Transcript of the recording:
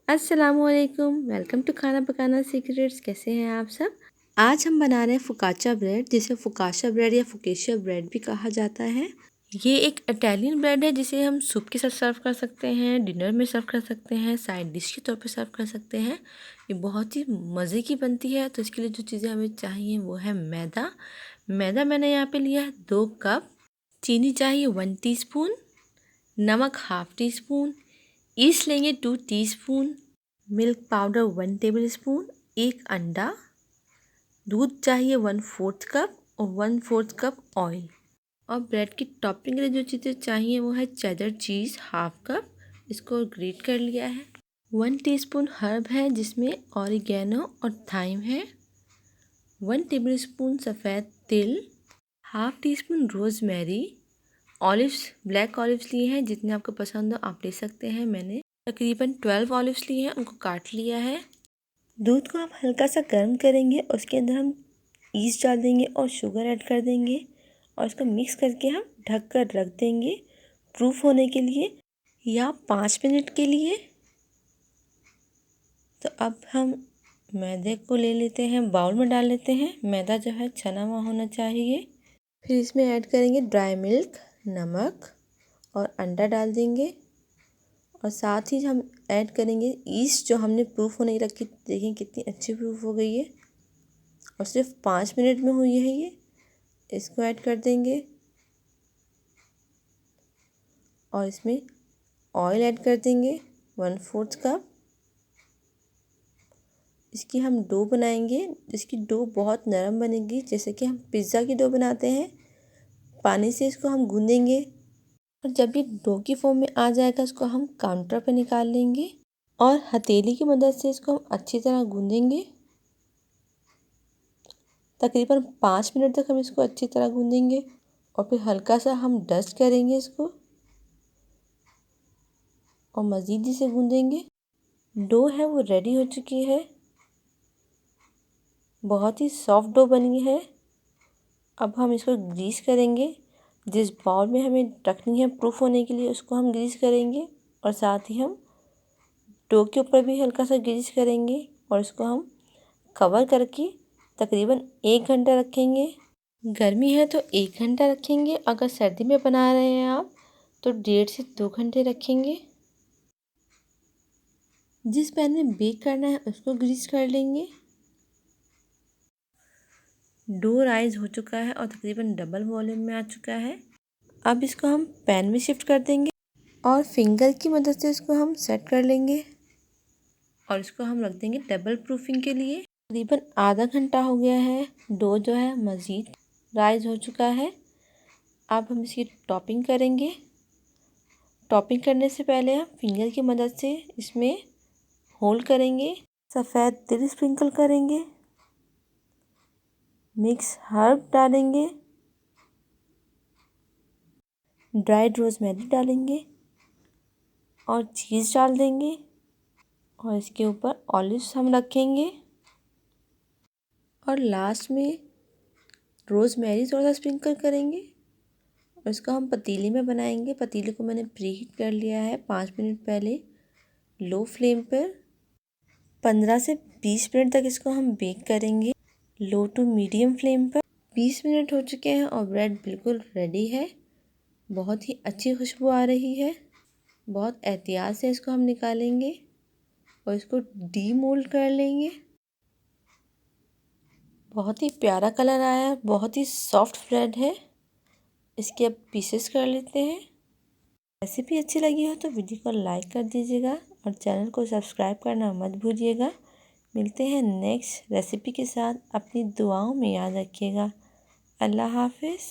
अस्सलामुअलैकुम, welcome to खाना पकाना सीक्रेट्स। कैसे हैं आप सब। आज हम बना रहे हैं फुकाचा ब्रेड, जिसे फुकाशा ब्रेड या फुकेशिया ब्रेड भी कहा जाता है। ये एक इटालियन ब्रेड है जिसे हम सूप के साथ सर्व कर सकते हैं, डिनर में सर्व कर सकते हैं, साइड डिश के तौर पे सर्व कर सकते हैं। ये बहुत ही मज़े की बनती है। तो इसके लिए जो चीज़ें हमें चाहिए वो है मैदा। मैदा मैंने यहाँ पे लिया है 2 कप। चीनी चाहिए 1 टीस्पून, नमक हाफ टी स्पून, ईस्ट लेंगे 2 टीस्पून, मिल्क पाउडर 1 टेबलस्पून, 1 अंडा, दूध चाहिए 1/4 कप और 1/4 कप ऑयल। और ब्रेड की टॉपिंग के लिए जो चीज़ें चाहिए वो है चेडर चीज़ हाफ कप, इसको ग्रेट कर लिया है। 1 टीस्पून हर्ब है जिसमें ऑरिगेनो और थाइम है। 1 टेबलस्पून सफ़ेद तिल, half tea spoon rosemary, olives black olives लिए हैं, जितने आपको पसंद हो आप ले सकते हैं। मैंने तकरीबन 12 ऑलिव्स लिए हैं, उनको काट लिया है। दूध को हम हल्का सा गर्म करेंगे, उसके अंदर हम ईस्ट डाल देंगे और शुगर ऐड कर देंगे और इसको मिक्स करके हम ढक कर रख देंगे प्रूफ होने के लिए या 5 मिनट के लिए। तो अब हम मैदे को ले लेते हैं, बाउल में डाल लेते हैं। मैदा जो है छना हुआ होना चाहिए। फिर इसमें ऐड करेंगे ड्राई मिल्क, नमक और अंडा डाल देंगे और साथ ही हम ऐड करेंगे ईस्ट जो हमने प्रूफ होने रखी। देखें कितनी अच्छी प्रूफ हो गई है और सिर्फ 5 मिनट में हुई है ये। इसको ऐड कर देंगे और इसमें ऑयल ऐड कर देंगे 1/4 कप। इसकी हम डो बनाएंगे। इसकी डो बहुत नरम बनेगी, जैसे कि हम पिज़्ज़ा की डो बनाते हैं। पानी से इसको हम गूँधेंगे और जब ये डो की फॉर्म में आ जाएगा इसको हम काउंटर पर निकाल लेंगे और हथेली की मदद से इसको हम अच्छी तरह गूँधेंगे। तकरीबन 5 मिनट तक हम इसको अच्छी तरह गूँधेंगे और फिर हल्का सा हम डस्ट करेंगे इसको और मज़ीद इसे गूँधेंगे। डो है वो रेडी हो चुकी है, बहुत ही सॉफ्ट डो बनी है। अब हम इसको ग्रीस करेंगे। जिस बाउल में हमें रखनी है प्रूफ होने के लिए उसको हम ग्रीस करेंगे और साथ ही हम डो के ऊपर भी हल्का सा ग्रीस करेंगे और इसको हम कवर करके तकरीबन 1 घंटा रखेंगे। गर्मी है तो 1 घंटा रखेंगे, अगर सर्दी में बना रहे हैं आप तो 1.5 से 2 घंटे रखेंगे। जिस पैन में बेक करना है उसको ग्रीस कर लेंगे। डो राइज हो चुका है और तकरीबन डबल वॉल्यूम में आ चुका है। अब इसको हम पैन में शिफ्ट कर देंगे और फिंगर की मदद से इसको हम सेट कर लेंगे और इसको हम रख देंगे डबल प्रूफिंग के लिए। तकरीबन आधा घंटा हो गया है, डो जो है मज़ीद राइज हो चुका है। अब हम इसकी टॉपिंग करेंगे। टॉपिंग करने से पहले हम फिंगर की मदद से इसमें होल्ड करेंगे, सफ़ेद तिल स्प्रिंकल करेंगे, मिक्स हर्ब डालेंगे, ड्राइड रोज़मेरी डालेंगे और चीज़ डाल देंगे और इसके ऊपर ऑलिव्स हम रखेंगे और लास्ट में रोज़मेरी थोड़ा सा स्प्रिंकल करेंगे और इसको हम पतीले में बनाएंगे। पतीले को मैंने प्रीहीट कर लिया है 5 मिनट पहले लो फ्लेम पर। 15 से 20 मिनट तक इसको हम बेक करेंगे लो टू मीडियम फ्लेम पर। 20 मिनट हो चुके हैं और ब्रेड बिल्कुल रेडी है। बहुत ही अच्छी खुशबू आ रही है। बहुत एहतियात से इसको हम निकालेंगे और इसको डीमोल्ड कर लेंगे। बहुत ही प्यारा कलर आया है, बहुत ही सॉफ्ट ब्रेड है। इसके अब पीसेस कर लेते हैं। रेसिपी अच्छी लगी हो तो वीडियो को लाइक कर दीजिएगा और चैनल को सब्सक्राइब करना मत भूलिएगा। मिलते हैं नेक्स्ट रेसिपी के साथ। अपनी दुआओं में याद रखिएगा। अल्लाह हाफिज़।